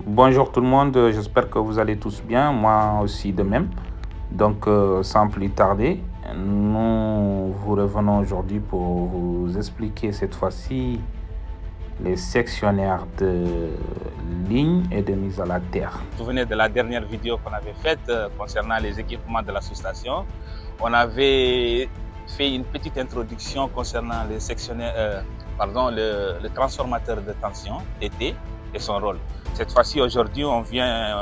Bonjour tout le monde, j'espère que vous allez tous bien, moi aussi de même. Donc sans plus tarder, nous vous revenons aujourd'hui pour vous expliquer cette fois-ci les sectionnaires de ligne et de mise à la terre. Vous vous souvenez de la dernière vidéo qu'on avait faite concernant les équipements de la sous-station. On avait fait une petite introduction concernant les sectionnaires, le transformateur de tension, TT, et son rôle. Cette fois-ci, aujourd'hui, on vient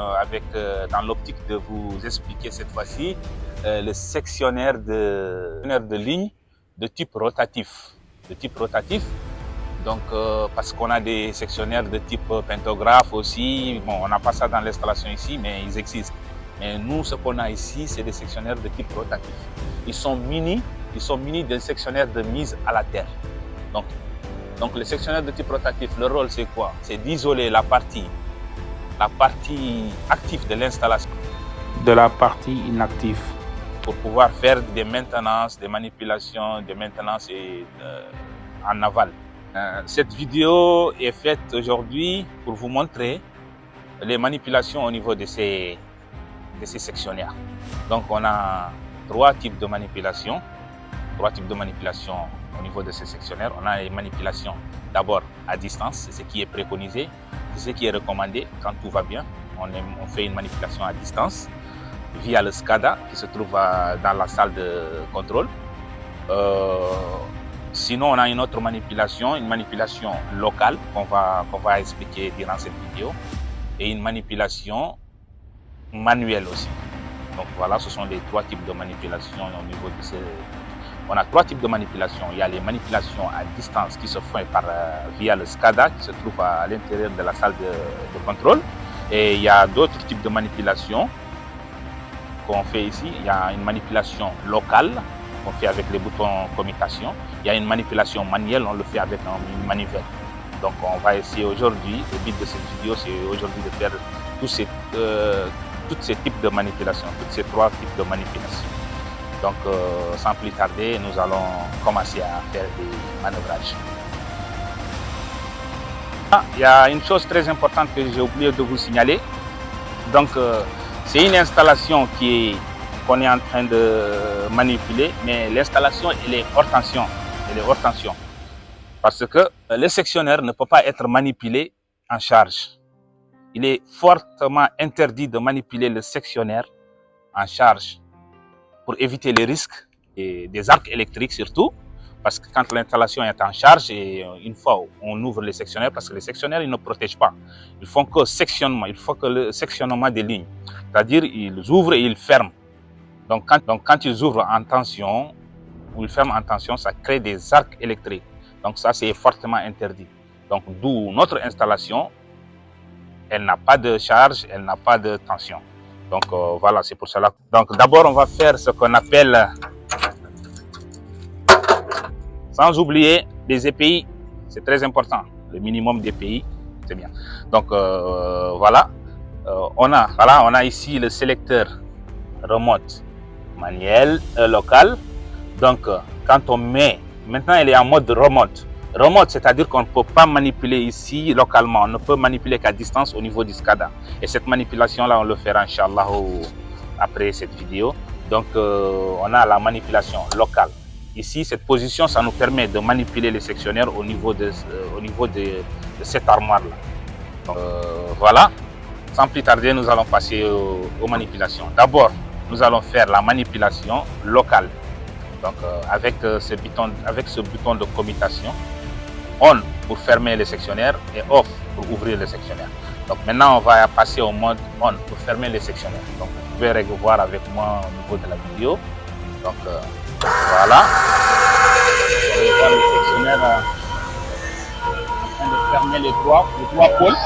dans l'optique de vous expliquer cette fois-ci le sectionnaire de ligne de type rotatif. Donc, parce qu'on a des sectionnaires de type pentographe aussi. Bon, on n'a pas ça dans l'installation ici, mais ils existent. Mais nous, ce qu'on a ici, c'est des sectionnaires de type rotatif. Ils sont munis d'un sectionnaire de mise à la terre. Donc les sectionnaires de type rotatif, le rôle, c'est quoi? C'est d'isoler la partie active de l'installation de la partie inactive pour pouvoir faire des maintenances, des manipulations, des maintenances en aval. Cette vidéo est faite aujourd'hui pour vous montrer les manipulations au niveau de ces sectionnaires. Donc on a trois types de manipulations au niveau de ces sectionnaires. On a les manipulations d'abord à distance, c'est ce qui est préconisé, c'est ce qui est recommandé quand tout va bien. On fait une manipulation à distance via le SCADA qui se trouve dans la salle de contrôle. Sinon, on a une autre manipulation, locale qu'on va expliquer durant cette vidéo, et une manipulation manuelle aussi. Donc voilà, ce sont les trois types de manipulation au niveau de ces. On a trois types de manipulation. Il y a les manipulations à distance qui se font via le SCADA qui se trouve à l'intérieur de la salle de contrôle. Et il y a d'autres types de manipulations qu'on fait ici. Il y a une manipulation locale qu'on fait avec les boutons commutation. Il y a une manipulation manuelle, on le fait avec une manivelle. Donc on va essayer aujourd'hui, le but de cette vidéo, c'est aujourd'hui de faire tous ces types de manipulations, tous ces trois types de manipulations. Donc sans plus tarder, nous allons commencer à faire des manœuvrages. Il y a une chose très importante que j'ai oublié de vous signaler. Donc c'est une installation qu'on est en train de manipuler, mais l'installation elle est hors tension. Parce que le sectionnaire ne peut pas être manipulé en charge. Il est fortement interdit de manipuler le sectionnaire en charge pour éviter les risques des arcs électriques surtout. Parce que quand l'installation est en charge et une fois on ouvre les sectionnaires, parce que les sectionnaires ils ne protègent pas, ils font que sectionnement, il faut que le sectionnement des lignes, c'est-à-dire ils ouvrent et ils ferment. Donc quand ils ouvrent en tension ou ils ferment en tension, ça crée des arcs électriques. Donc ça c'est fortement interdit. Donc d'où notre installation, elle n'a pas de charge, elle n'a pas de tension. Donc voilà, c'est pour cela. Donc d'abord on va faire ce qu'on appelle, sans oublier les EPI, c'est très important. Le minimum d'EPI, c'est bien. Donc voilà, on a ici le sélecteur remote manuel local. Donc quand on met, maintenant elle est en mode remote. Remote, c'est-à-dire qu'on ne peut pas manipuler ici localement, on ne peut manipuler qu'à distance au niveau du SCADA. Et cette manipulation-là, on le fera, Inch'Allah, après cette vidéo. Donc, on a la manipulation locale. Ici, cette position, ça nous permet de manipuler les sectionnaires au niveau de cette armoire-là. Donc, voilà. Sans plus tarder, nous allons passer aux manipulations. D'abord, nous allons faire la manipulation locale. Donc, avec ce bouton de commutation, on pour fermer les sectionnaires et off pour ouvrir les sectionnaires. Donc maintenant on va passer au mode on pour fermer les sectionnaires. Donc vous pouvez revoir avec moi au niveau de la vidéo. Donc voilà. Vous allez voir le sectionnaire en train de fermer les trois pôles.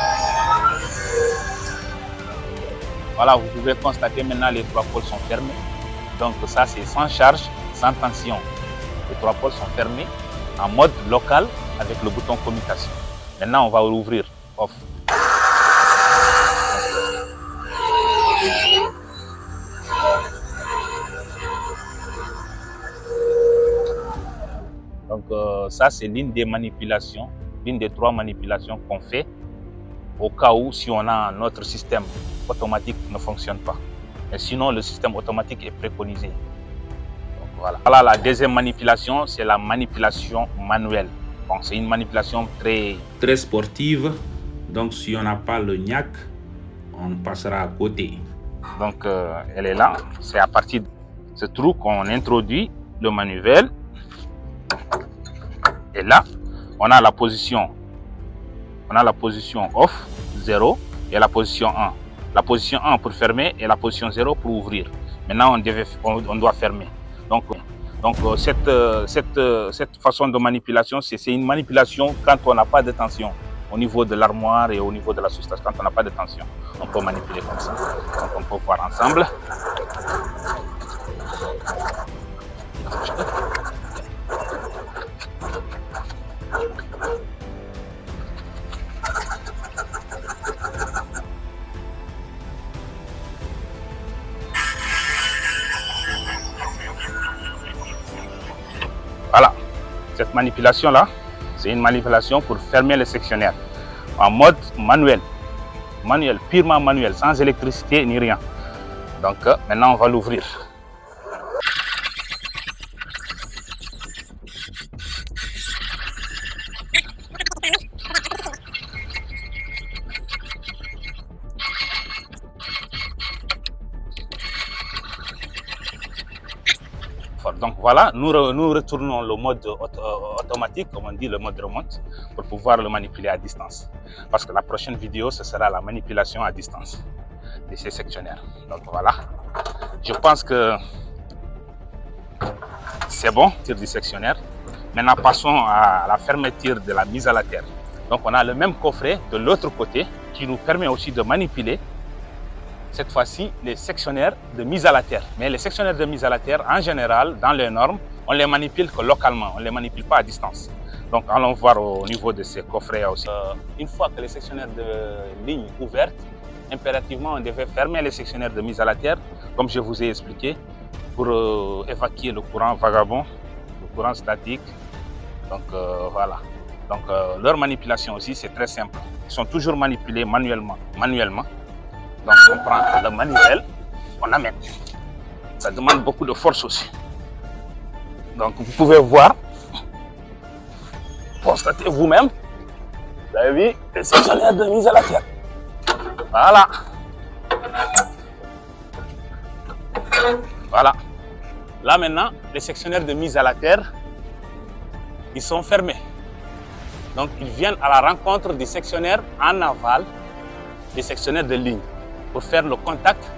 Voilà, vous pouvez constater maintenant les trois pôles sont fermés. Donc ça c'est sans charge, sans tension. Les trois pôles sont fermés en mode local avec le bouton commutation. Maintenant, on va ouvrir off. Donc ça, c'est l'une des trois manipulations qu'on fait au cas où si on a notre système automatique ne fonctionne pas. Mais sinon, le système automatique est préconisé. Donc, voilà. Voilà, la deuxième manipulation, c'est la manipulation manuelle. Bon, c'est une manipulation très sportive. Donc si on n'a pas le gnac, on passera à côté. Donc elle est là. C'est à partir de ce trou qu'on introduit le manivelle. Et là, on a la position off, 0, et la position 1. La position 1 pour fermer et la position 0 pour ouvrir. Maintenant, on doit fermer. Donc cette façon de manipulation, c'est une manipulation quand on n'a pas de tension au niveau de l'armoire et au niveau de la sous-stage. Quand on n'a pas de tension, on peut manipuler comme ça. Donc on peut voir ensemble. Voilà, cette manipulation-là, c'est une manipulation pour fermer le sectionnaire en mode manuel, purement manuel, sans électricité ni rien. Donc maintenant, on va l'ouvrir. Donc voilà, nous retournons le mode automatique, comme on dit, le mode remonte, pour pouvoir le manipuler à distance. Parce que la prochaine vidéo, ce sera la manipulation à distance de ces sectionnaires. Donc voilà, je pense que c'est bon, tir du sectionnaire. Maintenant, passons à la fermeture de la mise à la terre. Donc on a le même coffret de l'autre côté qui nous permet aussi de manipuler cette fois-ci les sectionnaires de mise à la terre. Mais les sectionnaires de mise à la terre, en général, dans les normes, on les manipule que localement, on ne les manipule pas à distance. Donc allons voir au niveau de ces coffrets aussi. Une fois que les sectionnaires de ligne ouvertes, impérativement on devait fermer les sectionnaires de mise à la terre, comme je vous ai expliqué, pour évacuer le courant vagabond, le courant statique. Donc voilà. Donc leur manipulation aussi, c'est très simple. Ils sont toujours manipulés manuellement. Donc on prend le manivelle, on amène. Ça demande beaucoup de force aussi. Donc vous pouvez voir, constatez vous-même. Vous avez vu les sectionnaires de mise à la terre. Voilà. Voilà. Là maintenant, les sectionnaires de mise à la terre, ils sont fermés. Donc ils viennent à la rencontre des sectionnaires en aval, des sectionnaires de ligne. Pour faire le contact,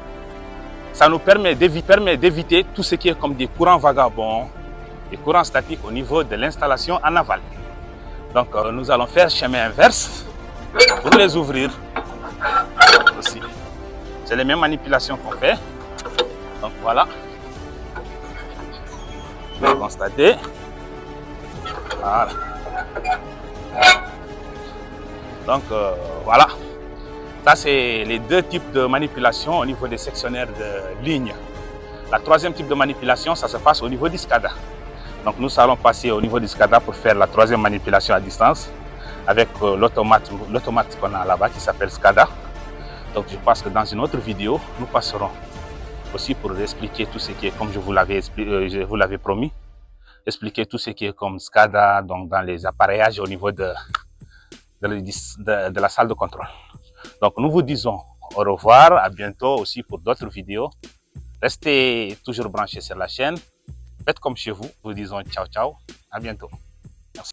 ça nous permet d'éviter tout ce qui est comme des courants vagabonds, des courants statiques au niveau de l'installation en aval. Donc nous allons faire chemin inverse pour les ouvrir aussi. C'est les mêmes manipulations qu'on fait. Donc voilà. Vous pouvez constater. Voilà. Donc voilà. Ça, c'est les deux types de manipulation au niveau des sectionnaires de ligne. La troisième type de manipulation, ça se passe au niveau du SCADA. Donc nous allons passer au niveau du SCADA pour faire la troisième manipulation à distance avec l'automate qu'on a là-bas qui s'appelle SCADA. Donc je pense que dans une autre vidéo, nous passerons aussi pour expliquer tout ce qui est, comme je vous l'avais promis, expliquer tout ce qui est comme SCADA, donc dans les appareillages au niveau de la salle de contrôle. Donc nous vous disons au revoir, à bientôt aussi pour d'autres vidéos. Restez toujours branchés sur la chaîne. Faites comme chez vous. Nous vous disons ciao ciao, à bientôt. Merci.